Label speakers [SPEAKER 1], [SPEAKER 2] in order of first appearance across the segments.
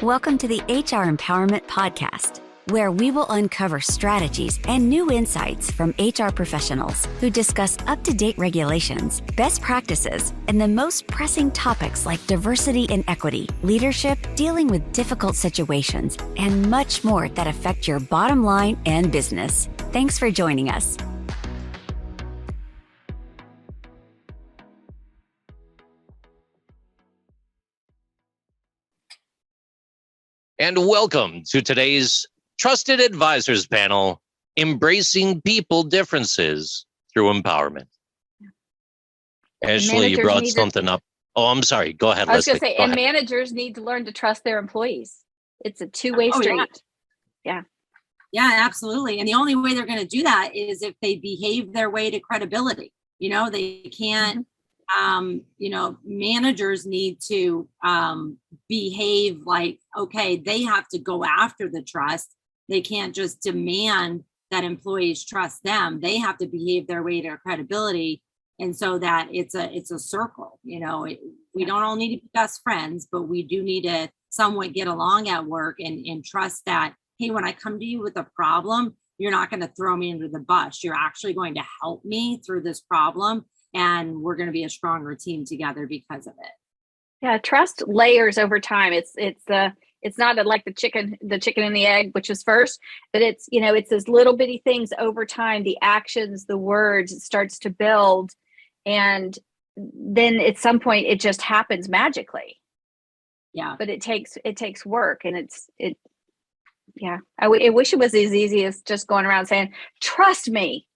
[SPEAKER 1] Welcome to the HR Empowerment Podcast, where we will uncover strategies and new insights from HR professionals who discuss up-to-date regulations, best practices, and the most pressing topics like diversity and equity, leadership, dealing with difficult situations, and much more that affect your bottom line and business. Thanks for joining us.
[SPEAKER 2] And welcome to today's Trusted Advisors panel, Embracing People Differences Through Empowerment. Ashley, you brought something up. Oh, I'm sorry. Go ahead, Leslie.
[SPEAKER 3] I was going to say, and managers need to learn to trust their employees. It's a two-way street.
[SPEAKER 4] Yeah, absolutely. And the only way they're going to do that is if they behave their way to credibility. You know, they can't, managers need to behave like, okay, they have to go after the trust. They can't just demand that employees trust them. They have to behave their way to credibility. And so that it's a circle, we don't all need to be best friends, but we do need to somewhat get along at work and trust that, hey, when I come to you with a problem, you're not going to throw me under the bus. You're actually going to help me through this problem. And we're going to be a stronger team together because of it.
[SPEAKER 3] Yeah, trust layers over time. It's not like the chicken and the egg, which is first, but it's those little bitty things over time, the actions, the words, it starts to build. And then at some point it just happens magically.
[SPEAKER 4] Yeah.
[SPEAKER 3] But it takes work, and I wish it was as easy as just going around saying, trust me.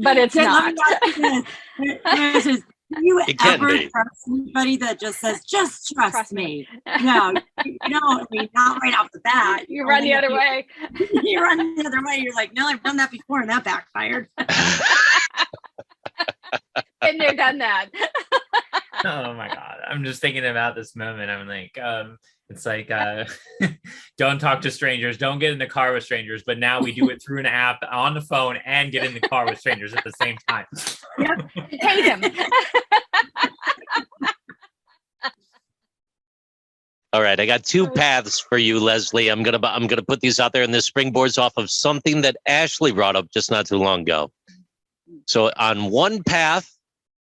[SPEAKER 3] But it's not.
[SPEAKER 4] Do you ever trust anybody that just says, just trust me? No, not right off the bat.
[SPEAKER 3] You run the other way.
[SPEAKER 4] You run the other way. You're like, no, I've done that before and that backfired.
[SPEAKER 3] And they've done that.
[SPEAKER 5] Oh my God. I'm just thinking about this moment. I'm like, it's like, don't talk to strangers, don't get in the car with strangers, but now we do it through an app on the phone and get in the car with strangers at the same time.
[SPEAKER 3] Yep. Hate him.
[SPEAKER 2] All right, I got two paths for you, Leslie. I'm gonna put these out there, and this springboards off of something that Ashley brought up just not too long ago. So on one path,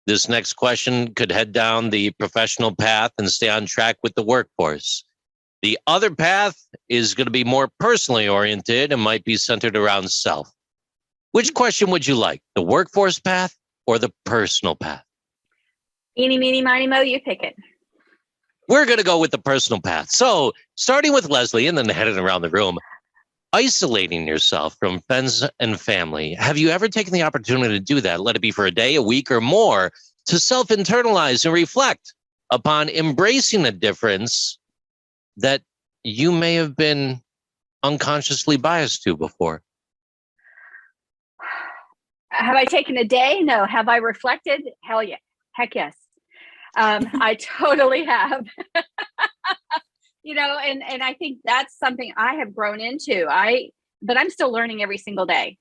[SPEAKER 2] this next question could head down the professional path and stay on track with the workforce. The other path is going to be more personally oriented and might be centered around self. Which question would you like? The workforce path or the personal path?
[SPEAKER 3] Eeny, meeny, miny, mo, you pick it.
[SPEAKER 2] We're going to go with the personal path. So starting with Leslie and then heading around the room, isolating yourself from friends and family. Have you ever taken the opportunity to do that? Let it be for a day, a week, or more, to self-internalize and reflect upon embracing a difference that you may have been unconsciously biased to before.
[SPEAKER 3] Have I taken a day? No. Have I reflected? Hell yeah. Heck yes. I totally have. And I think that's something I have grown into. But I'm still learning every single day.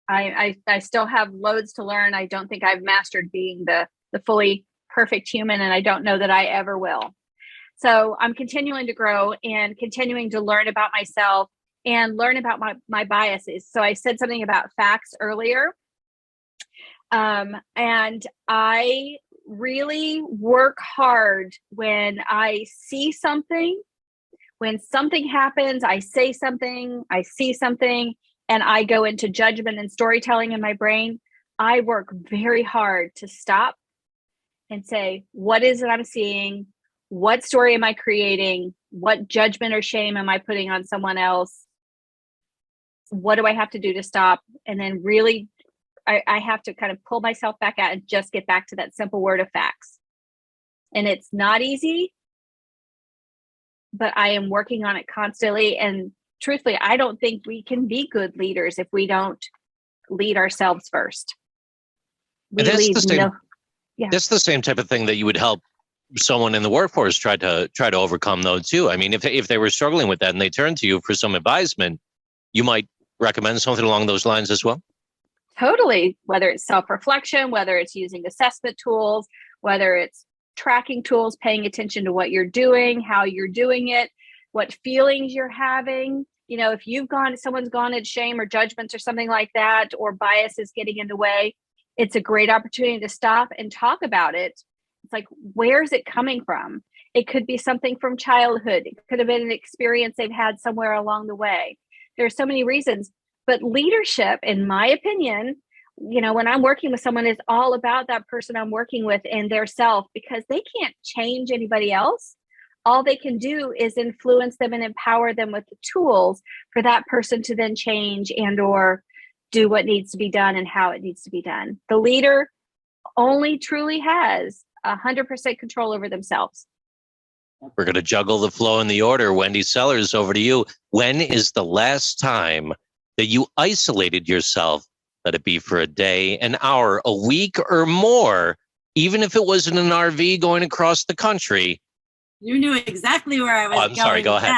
[SPEAKER 3] I still have loads to learn. I don't think I've mastered being the fully perfect human, and I don't know that I ever will. So I'm continuing to grow and continuing to learn about myself and learn about my biases. So I said something about facts earlier. And I really work hard when I see something. When something happens, I say something, I see something, and I go into judgment and storytelling in my brain. I work very hard to stop and say, what is it I'm seeing? What story am I creating? What judgment or shame am I putting on someone else? What do I have to do to stop? And then really, I have to kind of pull myself back out and just get back to that simple word of facts. And it's not easy, but I am working on it constantly. And truthfully, I don't think we can be good leaders if we don't lead ourselves first.
[SPEAKER 2] That's the same type of thing that you would help someone in the workforce try to overcome, though, too. I mean, if they were struggling with that and they turn to you for some advisement, you might recommend something along those lines as well.
[SPEAKER 3] Totally. Whether it's self-reflection, whether it's using assessment tools, whether it's tracking tools, paying attention to what you're doing, how you're doing it, what feelings you're having. You know, if someone's gone in shame or judgments or something like that, or bias is getting in the way, it's a great opportunity to stop and talk about it. It's like, where's it coming from? It could be something from childhood. It could have been an experience they've had somewhere along the way. There's so many reasons, but leadership, in my opinion, you know, when I'm working with someone, it's all about that person I'm working with and their self, because they can't change anybody else. All they can do is influence them and empower them with the tools for that person to then change and or do what needs to be done and how it needs to be done. The leader only truly has 100% control over themselves.
[SPEAKER 2] We're going to juggle the flow and the order. Wendy Sellers, over to you. When is the last time that you isolated yourself, let it be for a day, an hour, a week, or more, even if it was in an RV going across the country?
[SPEAKER 4] You knew exactly where I was going.
[SPEAKER 2] I'm sorry, go ahead.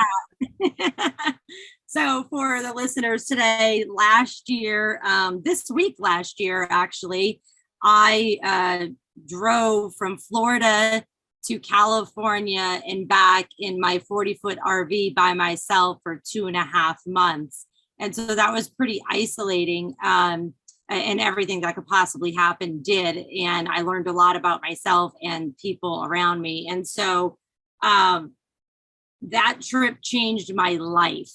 [SPEAKER 4] So for the listeners today, last year, this week last year, actually, I drove from Florida to California and back in my 40-foot RV by myself for 2.5 months. And so that was pretty isolating, and everything that could possibly happen did. And I learned a lot about myself and people around me. And so that trip changed my life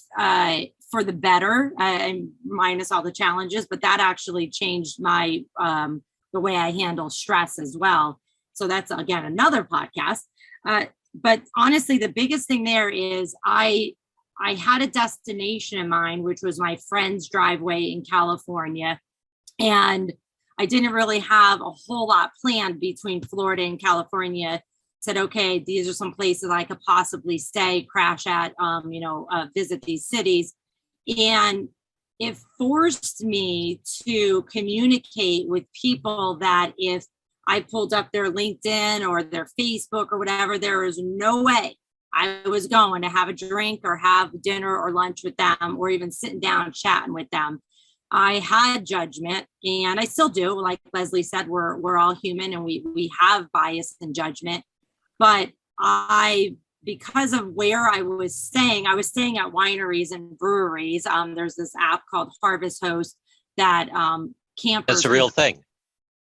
[SPEAKER 4] for the better, and minus all the challenges, but that actually changed my the way I handle stress as well. So that's, again, another podcast. But honestly, the biggest thing there is I had a destination in mind, which was my friend's driveway in California. And I didn't really have a whole lot planned between Florida and California. Said, okay, these are some places I could possibly stay, crash at, visit these cities. And it forced me to communicate with people that if I pulled up their LinkedIn or their Facebook or whatever, there is no way I was going to have a drink or have dinner or lunch with them, or even sitting down chatting with them. I had judgment, and I still do. Like Leslie said, we're all human, and we have bias and judgment. But because of where I was staying at wineries and breweries. There's this app called Harvest Host that campers.
[SPEAKER 2] That's a real thing.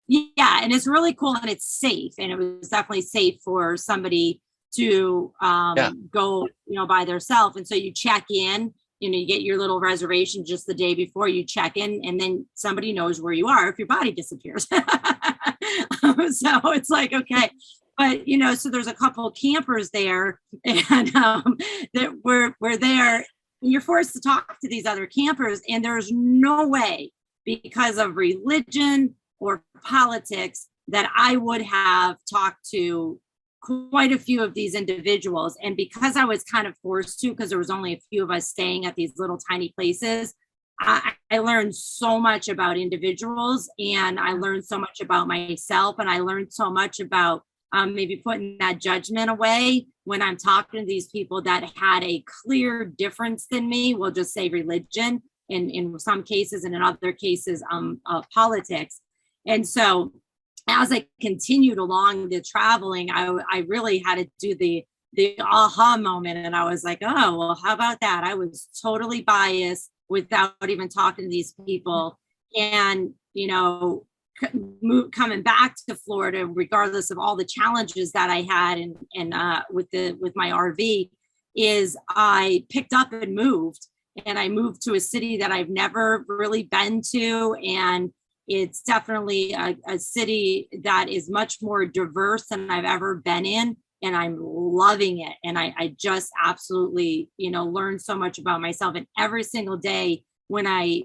[SPEAKER 4] Yeah, and it's really cool, and it's safe, and it was definitely safe for somebody to go, by themselves. And so you check in, you get your little reservation just the day before you check in, and then somebody knows where you are if your body disappears. So it's like, okay. But, so there's a couple of campers there, and that we're there. You're forced to talk to these other campers, and there's no way, because of religion or politics, that I would have talked to quite a few of these individuals. And because I was kind of forced to, because there was only a few of us staying at these little tiny places, I learned so much about individuals, and I learned so much about myself, and I learned so much about maybe putting that judgment away when I'm talking to these people that had a clear difference than me. We'll just say religion, in some cases, and in other cases, politics. And so as I continued along the traveling, I really had to do the aha moment. And I was like, oh, well, how about that? I was totally biased without even talking to these people. And, coming back to Florida, regardless of all the challenges that I had and with my RV, is I picked up and moved. And I moved to a city that I've never really been to. And it's definitely a city that is much more diverse than I've ever been in. And I'm loving it. And I just absolutely, learned so much about myself. And every single day when I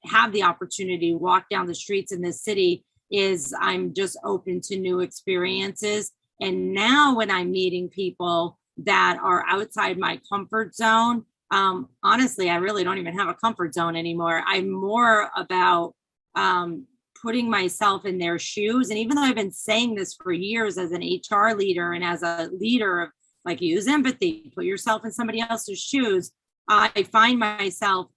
[SPEAKER 4] have the opportunity to walk down the streets in this city, I'm just open to new experiences. And now when I'm meeting people that are outside my comfort zone, honestly, I really don't even have a comfort zone anymore. I'm more about putting myself in their shoes. And even though I've been saying this for years as an HR leader and as a leader of, like, use empathy, put yourself in somebody else's shoes, I find myself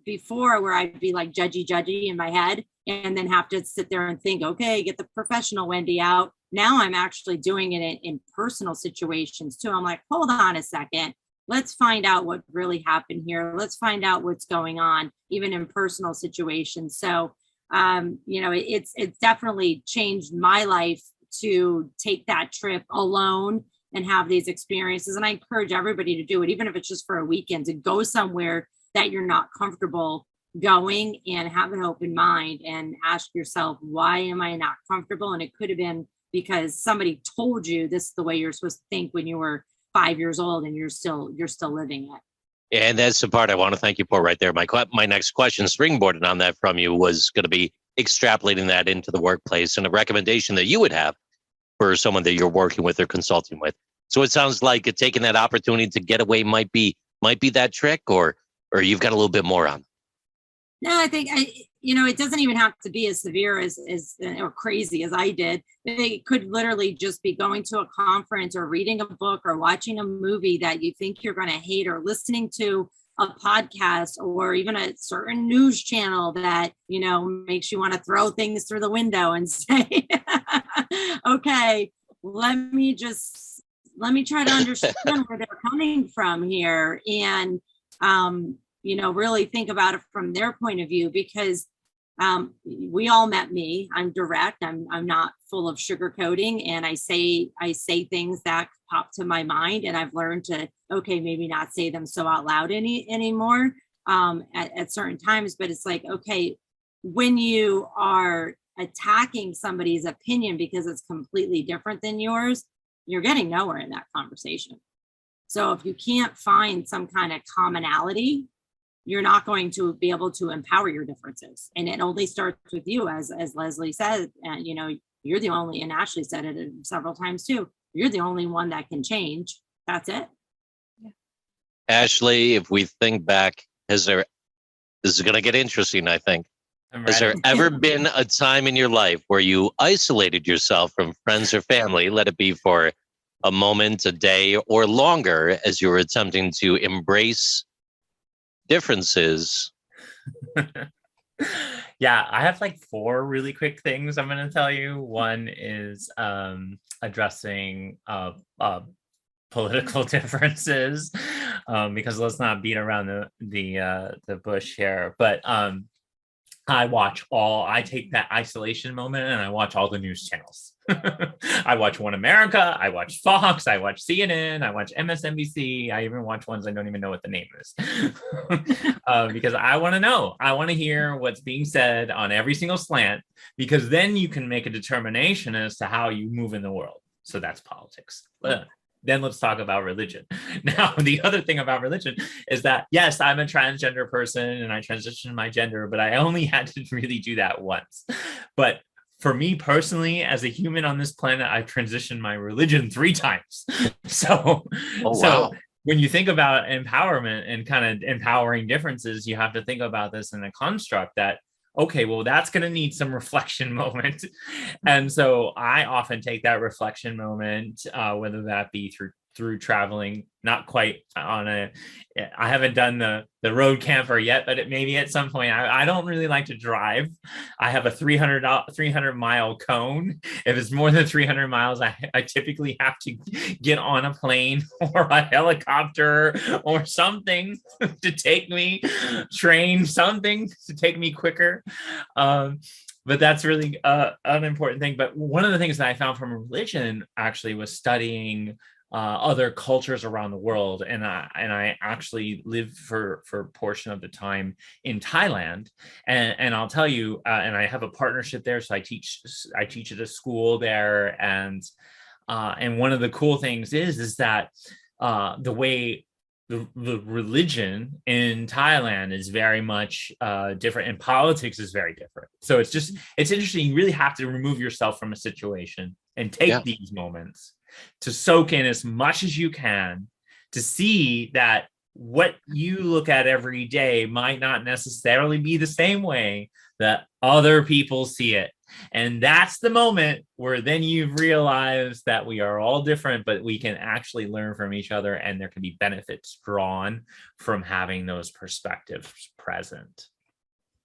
[SPEAKER 4] before where I'd be like judgy in my head, and then have to sit there and think, okay, get the professional Wendy out Now I'm actually doing it in personal situations too. I'm like, hold on a second. Let's find out what really happened here. Let's find out what's going on, even in personal situations. So, it's definitely changed my life to take that trip alone and have these experiences. And I encourage everybody to do it, even if it's just for a weekend, to go somewhere that you're not comfortable going and have an open mind and ask yourself, why am I not comfortable? And it could have been because somebody told you this is the way you're supposed to think when you were 5 years old, and you're still living it.
[SPEAKER 2] And that's the part I want to thank you for right there. My next question, springboarding on that from you, was going to be extrapolating that into the workplace and a recommendation that you would have for someone that you're working with or consulting with. So it sounds like taking that opportunity to get away might be that trick, or you've got a little bit more on.
[SPEAKER 4] No, I think it doesn't even have to be as severe as or crazy as I did. It could literally just be going to a conference or reading a book or watching a movie that you think you're going to hate, or listening to a podcast, or even a certain news channel that, makes you want to throw things through the window and say, okay, let me try to understand where they're coming from here. And, really think about it from their point of view, because we all met me. I'm direct. I'm not full of sugarcoating, and I say things that pop to my mind, and I've learned to, maybe not say them so out loud anymore at certain times. But it's like, okay, when you are attacking somebody's opinion because it's completely different than yours, you're getting nowhere in that conversation. So if you can't find some kind of commonality, you're not going to be able to empower your differences. And it only starts with you, as Leslie said, and you're the only, and Ashley said it several times too, you're the only one that can change. That's it.
[SPEAKER 3] Yeah.
[SPEAKER 2] Ashley, if we think back, this is going to get interesting, I think. Has there ever been a time in your life where you isolated yourself from friends or family, let it be for a moment, a day, or longer, as you were attempting to embrace differences?
[SPEAKER 5] Yeah, I have like 4 really quick things I'm going to tell you. One is addressing political differences, because let's not beat around the bush here. But I take that isolation moment and I watch all the news channels. I watch One America, I watch Fox, I watch CNN, I watch MSNBC. I even watch ones I don't even know what the name is. Because I want to know. I want to hear what's being said on every single slant, because then you can make a determination as to how you move in the world. So that's politics. Then let's talk about religion. Now, the other thing about religion is that, yes, I'm a transgender person and I transitioned my gender, but I only had to really do that once. But for me personally, as a human on this planet, I've transitioned my religion 3 times. So when you think about empowerment and kind of empowering differences, you have to think about this in a construct that, okay, well, that's going to need some reflection moment. And so I often take that reflection moment, whether that be through traveling, not quite I haven't done the road camper yet, but maybe at some point. I don't really like to drive. I have a 300 mile cone. If it's more than 300 miles, I typically have to get on a plane or a helicopter or something to take me, train something to take me quicker. But that's really an important thing. But one of the things that I found from religion actually was studying other cultures around the world, and I actually lived for a portion of the time in Thailand, and I'll tell you, and I have a partnership there, so I teach at a school there, and one of the cool things is that the way the religion in Thailand is very much different, and politics is very different. So it's interesting. You really have to remove yourself from a situation and take these moments to soak in as much as you can, to see that what you look at every day might not necessarily be the same way that other people see it. And that's the moment where then you realize that we are all different, but we can actually learn from each other, and there can be benefits drawn from having those perspectives present.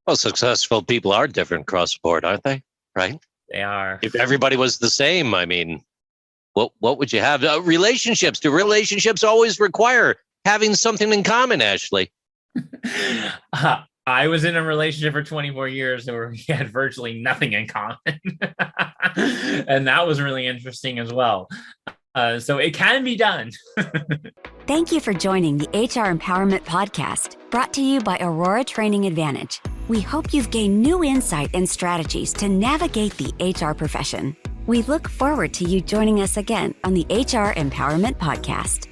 [SPEAKER 2] Well, successful people are different across the board, aren't they? Right?
[SPEAKER 5] They are.
[SPEAKER 2] If everybody was the same, I mean, what would you have? Relationships. Do relationships always require having something in common, Ashley?
[SPEAKER 5] I was in a relationship for 24 years where we had virtually nothing in common. And that was really interesting as well. So it can be done.
[SPEAKER 1] Thank you for joining the HR Empowerment Podcast, brought to you by Aurora Training Advantage. We hope you've gained new insight and strategies to navigate the HR profession. We look forward to you joining us again on the HR Empowerment Podcast.